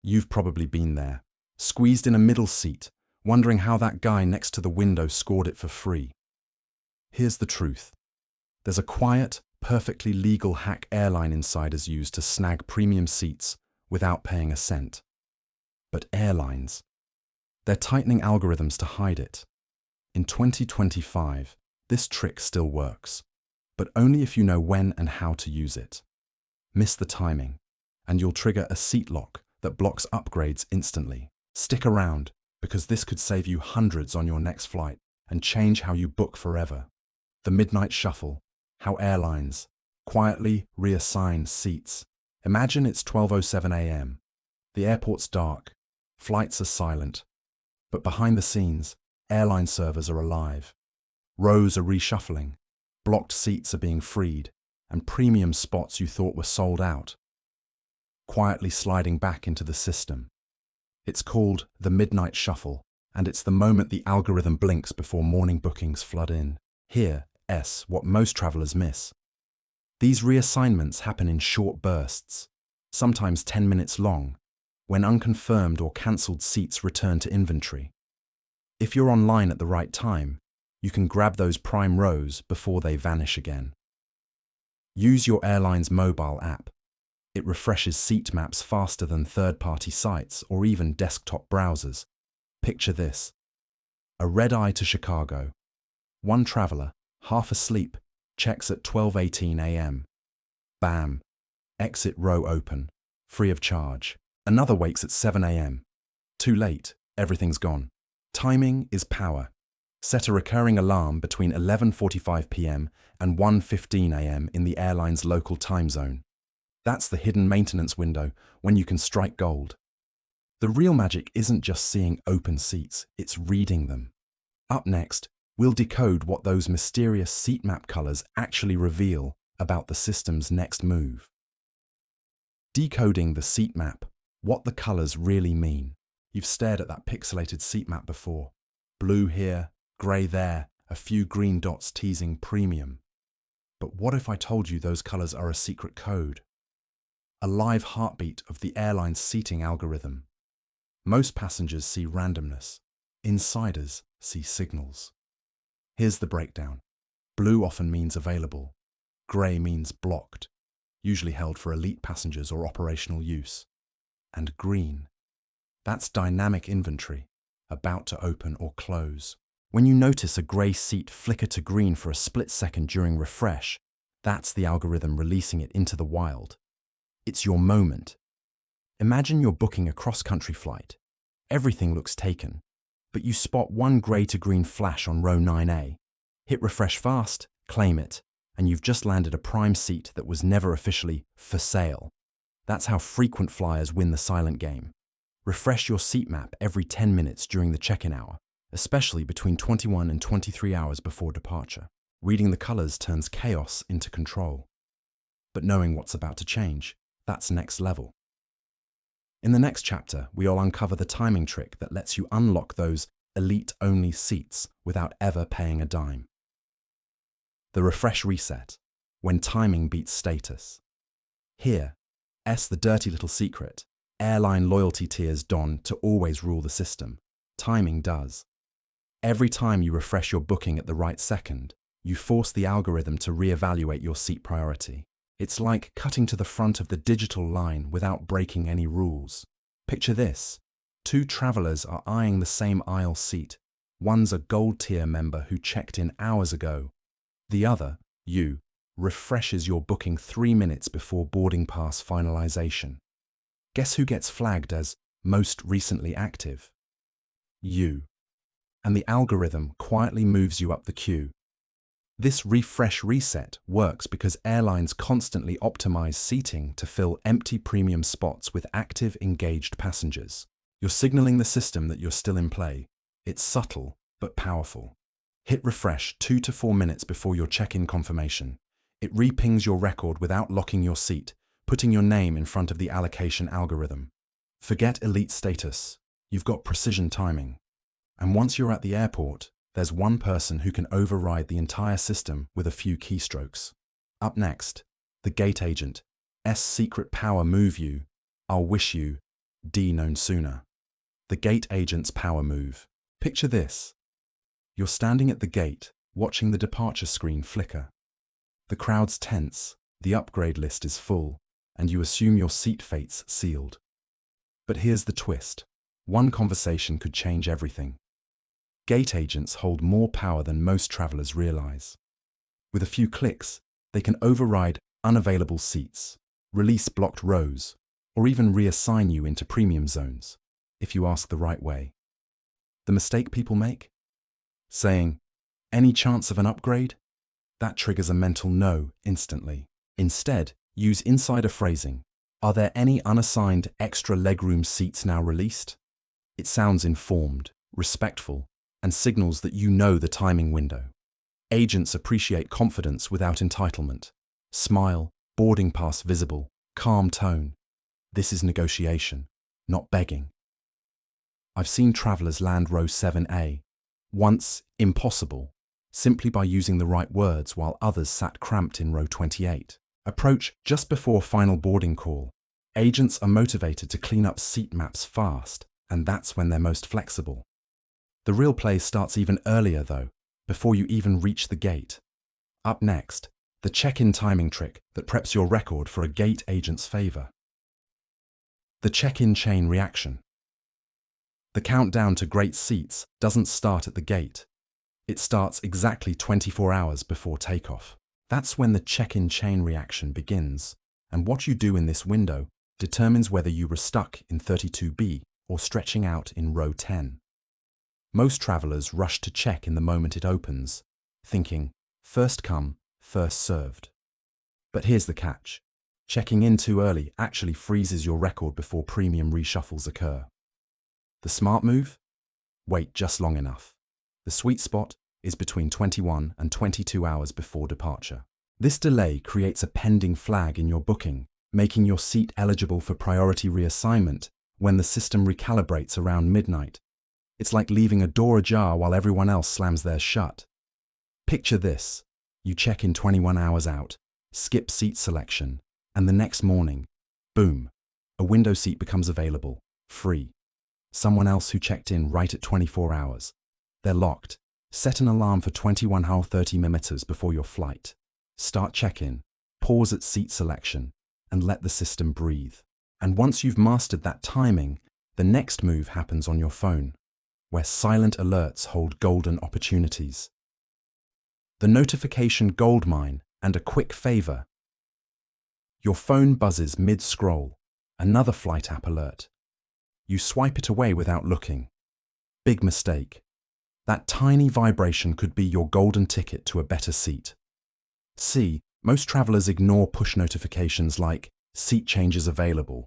You've probably been there, squeezed in a middle seat, wondering how that guy next to the window scored it for free. Here's the truth. There's a quiet, perfectly legal hack airline insiders use to snag premium seats without paying a cent. But airlines, they're tightening algorithms to hide it. In 2025, this trick still works, but only if you know when and how to use it. Miss the timing, and you'll trigger a seat lock that blocks upgrades instantly. Stick around, because this could save you hundreds on your next flight and change how you book forever. The midnight shuffle, how airlines quietly reassign seats. Imagine it's 12:07 a.m. The airport's dark, flights are silent, but behind the scenes, airline servers are alive. Rows are reshuffling, blocked seats are being freed, and premium spots you thought were sold out quietly sliding back into the system. It's called the midnight shuffle, and it's the moment the algorithm blinks before morning bookings flood in. Here's what most travelers miss. These reassignments happen in short bursts, sometimes 10 minutes long, when unconfirmed or cancelled seats return to inventory. If you're online at the right time, you can grab those prime rows before they vanish again. Use your airline's mobile app. It refreshes seat maps faster than third-party sites or even desktop browsers. Picture this. A red-eye to Chicago. One traveler, half asleep, checks at 12:18 a.m. Bam! Exit row open, free of charge. Another wakes at 7 a.m. Too late, everything's gone. Timing is power. Set a recurring alarm between 11:45 p.m. and 1:15 a.m. in the airline's local time zone. That's the hidden maintenance window when you can strike gold. The real magic isn't just seeing open seats, it's reading them. Up next, we'll decode what those mysterious seat map colors actually reveal about the system's next move. Decoding the seat map, what the colors really mean. You've stared at that pixelated seat map before. Blue here, gray there, a few green dots teasing premium. But what if I told you those colors are a secret code? A live heartbeat of the airline's seating algorithm. Most passengers see randomness. Insiders see signals. Here's the breakdown. Blue often means available. Grey means blocked, usually held for elite passengers or operational use. And green, that's dynamic inventory, about to open or close. When you notice a grey seat flicker to green for a split second during refresh, that's the algorithm releasing it into the wild. It's your moment. Imagine you're booking a cross-country flight. Everything looks taken, but you spot one grey to green flash on row 9A. Hit refresh fast, claim it, and you've just landed a prime seat that was never officially for sale. That's how frequent flyers win the silent game. Refresh your seat map every 10 minutes during the check-in hour, especially between 21 and 23 hours before departure. Reading the colors turns chaos into control. But knowing what's about to change, that's next level. In the next chapter, we'll uncover the timing trick that lets you unlock those elite-only seats without ever paying a dime. The refresh reset, when timing beats status. Here's the dirty little secret. Airline loyalty tiers don't to always rule the system. Timing does. Every time you refresh your booking at the right second, you force the algorithm to reevaluate your seat priority. It's like cutting to the front of the digital line without breaking any rules. Picture this. Two travelers are eyeing the same aisle seat. One's a gold tier member who checked in hours ago. The other, you, refreshes your booking 3 minutes before boarding pass finalization. Guess who gets flagged as most recently active? You. And the algorithm quietly moves you up the queue. This refresh reset works because airlines constantly optimize seating to fill empty premium spots with active, engaged passengers. You're signaling the system that you're still in play. It's subtle, but powerful. Hit refresh 2 to 4 minutes before your check-in confirmation. It re-pings your record without locking your seat, putting your name in front of the allocation algorithm. Forget elite status. You've got precision timing. And once you're at the airport, there's one person who can override the entire system with a few keystrokes. Up next, the gate agent's secret power move you, I'll wish you, D known sooner. The gate agent's power move. Picture this. You're standing at the gate, watching the departure screen flicker. The crowd's tense, the upgrade list is full, and you assume your seat fate's sealed. But here's the twist. One conversation could change everything. Gate agents hold more power than most travelers realize. With a few clicks, they can override unavailable seats, release blocked rows, or even reassign you into premium zones, if you ask the right way. The mistake people make? Saying, "Any chance of an upgrade?" That triggers a mental no instantly. Instead, use insider phrasing. "Are there any unassigned extra legroom seats now released?" It sounds informed, respectful, and signals that you know the timing window. Agents appreciate confidence without entitlement. Smile, boarding pass visible, calm tone. This is negotiation, not begging. I've seen travelers land row 7A, once impossible, simply by using the right words while others sat cramped in row 28. Approach just before final boarding call. Agents are motivated to clean up seat maps fast, and that's when they're most flexible. The real play starts even earlier though, before you even reach the gate. Up next, the check-in timing trick that preps your record for a gate agent's favor. The check-in chain reaction. The countdown to great seats doesn't start at the gate. It starts exactly 24 hours before takeoff. That's when the check-in chain reaction begins, and what you do in this window determines whether you were stuck in 32B or stretching out in row 10. Most travelers rush to check in the moment it opens, thinking, first come, first served. But here's the catch. Checking in too early actually freezes your record before premium reshuffles occur. The smart move? Wait just long enough. The sweet spot is between 21 and 22 hours before departure. This delay creates a pending flag in your booking, making your seat eligible for priority reassignment when the system recalibrates around midnight. It's like leaving a door ajar while everyone else slams theirs shut. Picture this. You check in 21 hours out, skip seat selection, and the next morning, boom, a window seat becomes available, free. Someone else who checked in right at 24 hours. They're locked. Set an alarm for 21:30 minutes before your flight. Start check-in, pause at seat selection, and let the system breathe. And once you've mastered that timing, the next move happens on your phone, where silent alerts hold golden opportunities. The notification goldmine and a quick favor. Your phone buzzes mid-scroll, another flight app alert. You swipe it away without looking. Big mistake. That tiny vibration could be your golden ticket to a better seat. C. Most travelers ignore push notifications like "seat changes available."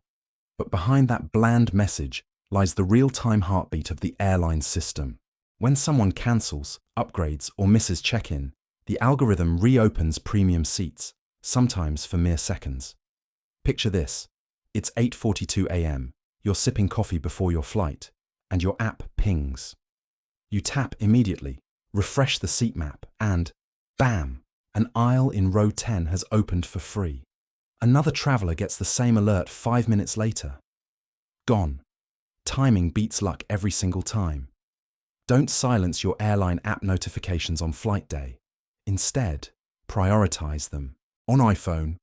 But behind that bland message lies the real-time heartbeat of the airline system. When someone cancels, upgrades, or misses check-in, the algorithm reopens premium seats, sometimes for mere seconds. Picture this. It's 8:42 a.m. You're sipping coffee before your flight, and your app pings. You tap immediately, refresh the seat map, and bam! An aisle in row 10 has opened for free. Another traveler gets the same alert 5 minutes later. Gone. Timing beats luck every single time. Don't silence your airline app notifications on flight day. Instead, prioritize them. On iPhone,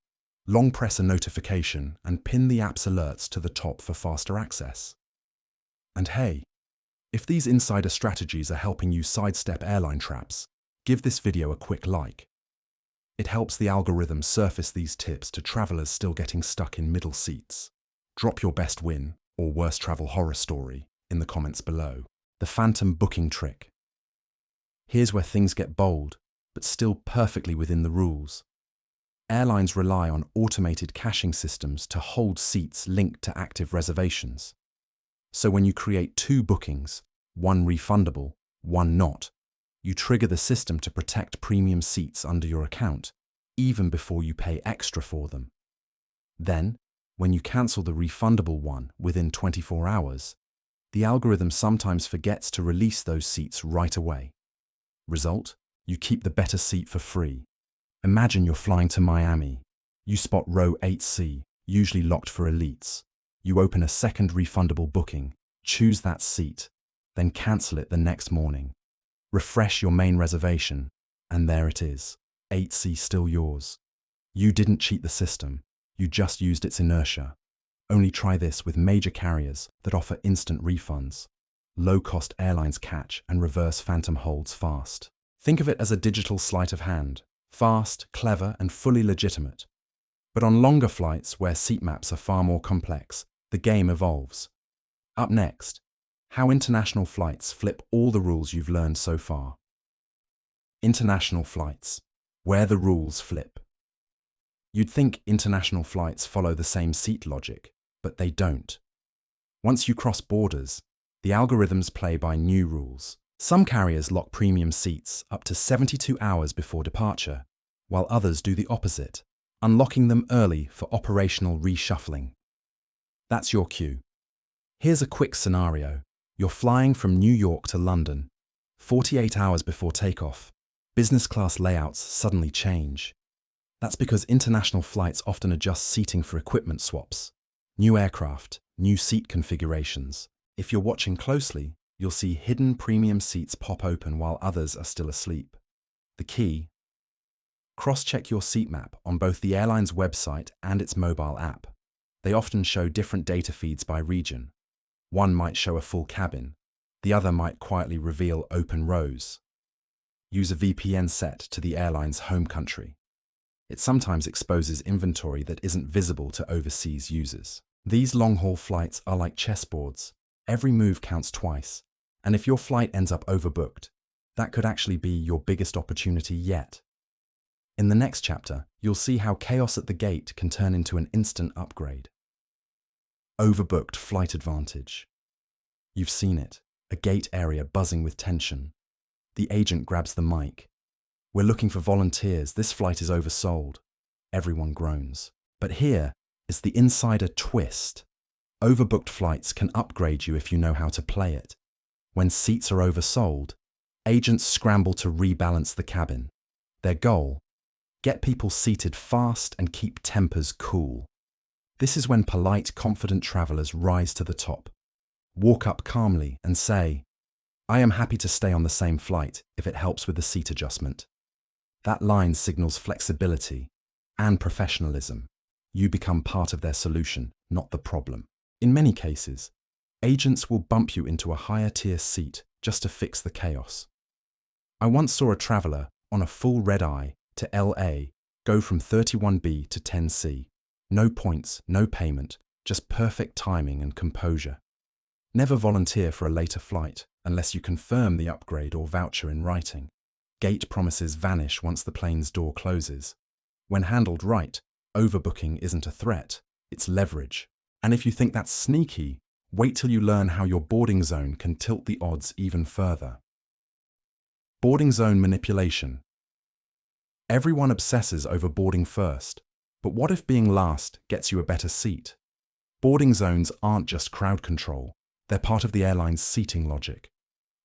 long press a notification and pin the app's alerts to the top for faster access. And hey, if these insider strategies are helping you sidestep airline traps, give this video a quick like. It helps the algorithm surface these tips to travelers still getting stuck in middle seats. Drop your best win or worst travel horror story in the comments below. The phantom booking trick. Here's where things get bold, but still perfectly within the rules. Airlines rely on automated caching systems to hold seats linked to active reservations. So when you create 2 bookings, one refundable, one not, you trigger the system to protect premium seats under your account, even before you pay extra for them. Then, when you cancel the refundable one within 24 hours, the algorithm sometimes forgets to release those seats right away. Result? You keep the better seat for free. Imagine you're flying to Miami. You spot row 8C, usually locked for elites. You open a second refundable booking, choose that seat, then cancel it the next morning. Refresh your main reservation, and there it is. 8C still yours. You didn't cheat the system, you just used its inertia. Only try this with major carriers that offer instant refunds. Low-cost airlines catch and reverse phantom holds fast. Think of it as a digital sleight of hand. Fast, clever, and fully legitimate. But on longer flights where seat maps are far more complex, the game evolves. Up next, how international flights flip all the rules you've learned so far. International flights, where the rules flip. You'd think international flights follow the same seat logic, but they don't. Once you cross borders, the algorithms play by new rules. Some carriers lock premium seats up to 72 hours before departure, while others do the opposite, unlocking them early for operational reshuffling. That's your cue. Here's a quick scenario. You're flying from New York to London. 48 hours before takeoff, business class layouts suddenly change. That's because international flights often adjust seating for equipment swaps, new aircraft, new seat configurations. If you're watching closely, you'll see hidden premium seats pop open while others are still asleep. The key: cross-check your seat map on both the airline's website and its mobile app. They often show different data feeds by region. One might show a full cabin, the other might quietly reveal open rows. Use a VPN set to the airline's home country. It sometimes exposes inventory that isn't visible to overseas users. These long-haul flights are like chessboards. Every move counts twice, and if your flight ends up overbooked, that could actually be your biggest opportunity yet. In the next chapter, you'll see how chaos at the gate can turn into an instant upgrade. Overbooked flight advantage. You've seen it, a gate area buzzing with tension. The agent grabs the mic. "We're looking for volunteers, this flight is oversold." Everyone groans. But here is the insider twist. Overbooked flights can upgrade you if you know how to play it. When seats are oversold, agents scramble to rebalance the cabin. Their goal: get people seated fast and keep tempers cool. This is when polite, confident travelers rise to the top. Walk up calmly and say, "I am happy to stay on the same flight if it helps with the seat adjustment." That line signals flexibility and professionalism. You become part of their solution, not the problem. In many cases, agents will bump you into a higher tier seat just to fix the chaos. I once saw a traveler on a full red-eye to LA go from 31B to 10C. No points, no payment, just perfect timing and composure. Never volunteer for a later flight unless you confirm the upgrade or voucher in writing. Gate promises vanish once the plane's door closes. When handled right, overbooking isn't a threat, it's leverage. And if you think that's sneaky, wait till you learn how your boarding zone can tilt the odds even further. Boarding zone manipulation. Everyone obsesses over boarding first, but what if being last gets you a better seat? Boarding zones aren't just crowd control, they're part of the airline's seating logic.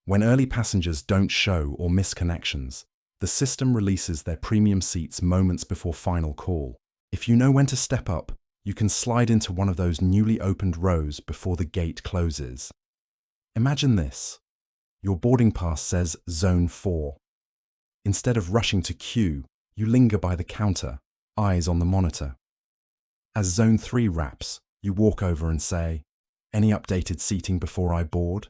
When early passengers don't show or miss connections, the system releases their premium seats moments before final call. If you know when to step up, you can slide into one of those newly opened rows before the gate closes. Imagine this. Your boarding pass says Zone 4. Instead of rushing to queue, you linger by the counter, eyes on the monitor. As Zone 3 wraps, you walk over and say, "Any updated seating before I board?"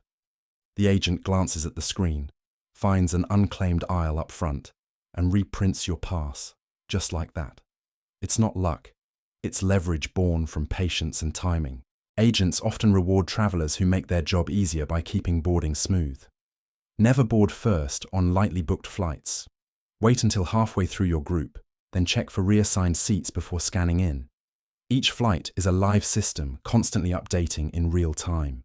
The agent glances at the screen, finds an unclaimed aisle up front, and reprints your pass, just like that. It's not luck. It's leverage born from patience and timing. Agents often reward travelers who make their job easier by keeping boarding smooth. Never board first on lightly booked flights. Wait until halfway through your group, then check for reassigned seats before scanning in. Each flight is a live system constantly updating in real time.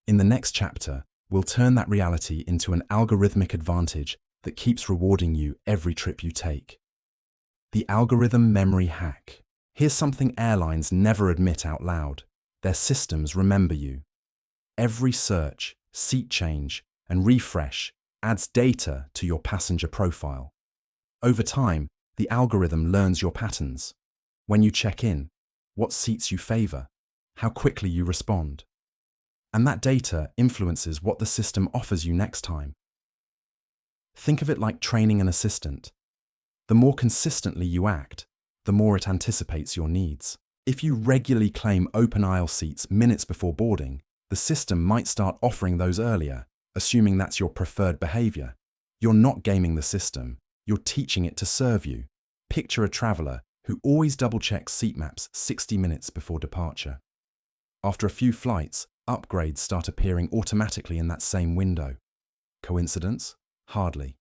In the next chapter, we'll turn that reality into an algorithmic advantage that keeps rewarding you every trip you take. The algorithm memory hack. Here's something airlines never admit out loud. Their systems remember you. Every search, seat change, and refresh adds data to your passenger profile. Over time, the algorithm learns your patterns. When you check in, what seats you favor, how quickly you respond. And that data influences what the system offers you next time. Think of it like training an assistant. The more consistently you act, the more it anticipates your needs. If you regularly claim open aisle seats minutes before boarding, the system might start offering those earlier, assuming that's your preferred behavior. You're not gaming the system, you're teaching it to serve you. Picture a traveler who always double-checks seat maps 60 minutes before departure. After a few flights, upgrades start appearing automatically in that same window. Coincidence? Hardly.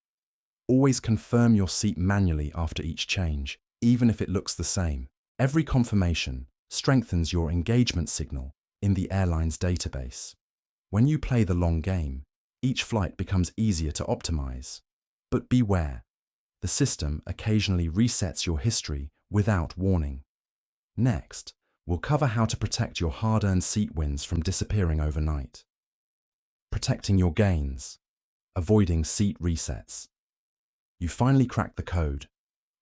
Always confirm your seat manually after each change, even if it looks the same. Every confirmation strengthens your engagement signal in the airline's database. When you play the long game, each flight becomes easier to optimize. But beware, the system occasionally resets your history without warning. Next, we'll cover how to protect your hard-earned seat wins from disappearing overnight. Protecting your gains, avoiding seat resets. You finally crack the code.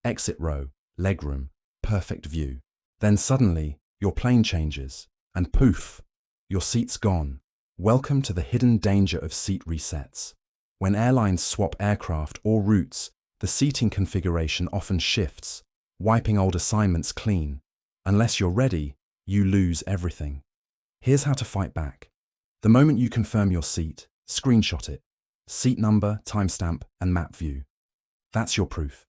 Exit row, legroom, perfect view. Then suddenly, your plane changes, and poof, your seat's gone. Welcome to the hidden danger of seat resets. When airlines swap aircraft or routes, the seating configuration often shifts, wiping old assignments clean. Unless you're ready, you lose everything. Here's how to fight back. The moment you confirm your seat, screenshot it. Seat number, timestamp, and map view. That's your proof.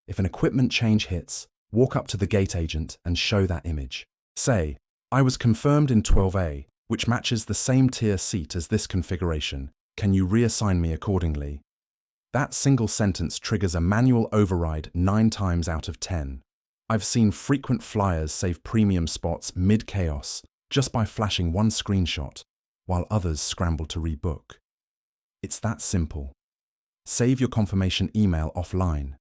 If an equipment change hits, walk up to the gate agent and show that image. Say, I was confirmed in 12A, which matches the same tier seat as this configuration. Can you reassign me accordingly? That single sentence triggers a manual override 9 times out of 10. I've seen frequent flyers save premium spots mid-chaos just by flashing one screenshot, while others scramble to rebook. It's that simple. Save your confirmation email offline.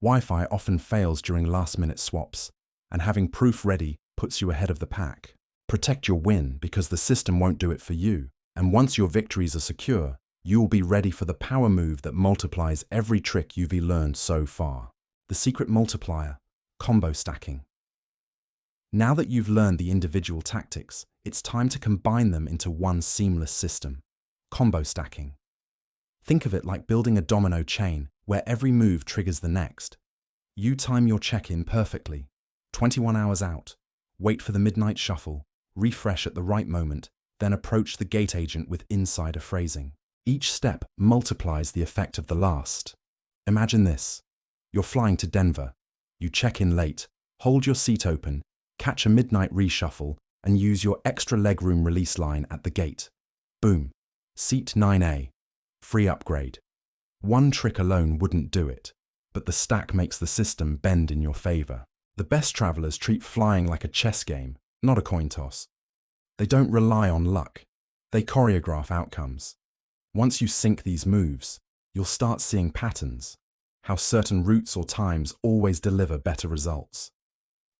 Wi-Fi often fails during last-minute swaps, and having proof ready puts you ahead of the pack. Protect your win because the system won't do it for you, and once your victories are secure, you will be ready for the power move that multiplies every trick you've learned so far. The secret multiplier, combo stacking. Now that you've learned the individual tactics, it's time to combine them into one seamless system. Combo stacking. Think of it like building a domino chain where every move triggers the next. You time your check-in perfectly. 21 hours out. Wait for the midnight shuffle, refresh at the right moment, then approach the gate agent with insider phrasing. Each step multiplies the effect of the last. Imagine this. You're flying to Denver. You check in late, hold your seat open, catch a midnight reshuffle, and use your extra legroom release line at the gate. Boom. Seat 9A. Free upgrade. One trick alone wouldn't do it, but the stack makes the system bend in your favor. The best travelers treat flying like a chess game, not a coin toss. They don't rely on luck. They choreograph outcomes. Once you sync these moves, you'll start seeing patterns, how certain routes or times always deliver better results.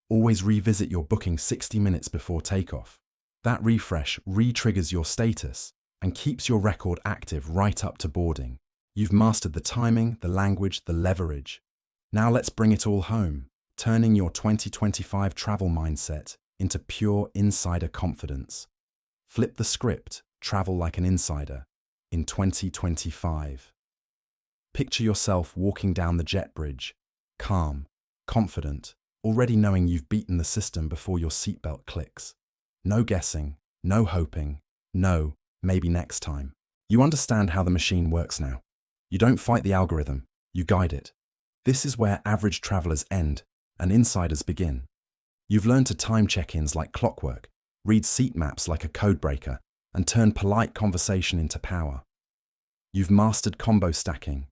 Always revisit your booking 60 minutes before takeoff. That refresh re-triggers your status and keeps your record active right up to boarding. You've mastered the timing, the language, the leverage. Now let's bring it all home, turning your 2025 travel mindset into pure insider confidence. Flip the script, travel like an insider in 2025. Picture yourself walking down the jet bridge, calm, confident, already knowing you've beaten the system before your seatbelt clicks. No guessing, no hoping, no, maybe next time. You understand how the machine works now. You don't fight the algorithm, you guide it. This is where average travelers end and insiders begin. You've learned to time check-ins like clockwork, read seat maps like a code breaker, and turn polite conversation into power. You've mastered combo stacking,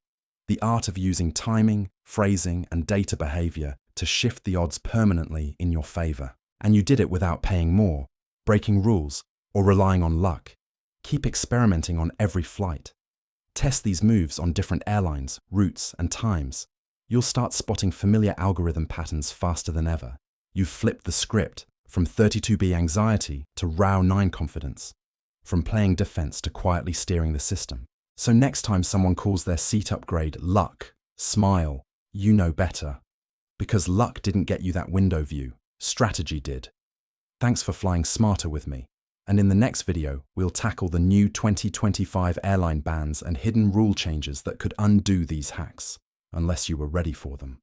the art of using timing, phrasing, and data behavior to shift the odds permanently in your favor. And you did it without paying more, breaking rules, or relying on luck. Keep experimenting on every flight. Test these moves on different airlines, routes, and times. You'll start spotting familiar algorithm patterns faster than ever. You've flipped the script from 32B anxiety to RAW 9 confidence, from playing defense to quietly steering the system. So next time someone calls their seat upgrade luck, smile, you know better. Because luck didn't get you that window view, strategy did. Thanks for flying smarter with me. And in the next video, we'll tackle the new 2025 airline bans and hidden rule changes that could undo these hacks, unless you were ready for them.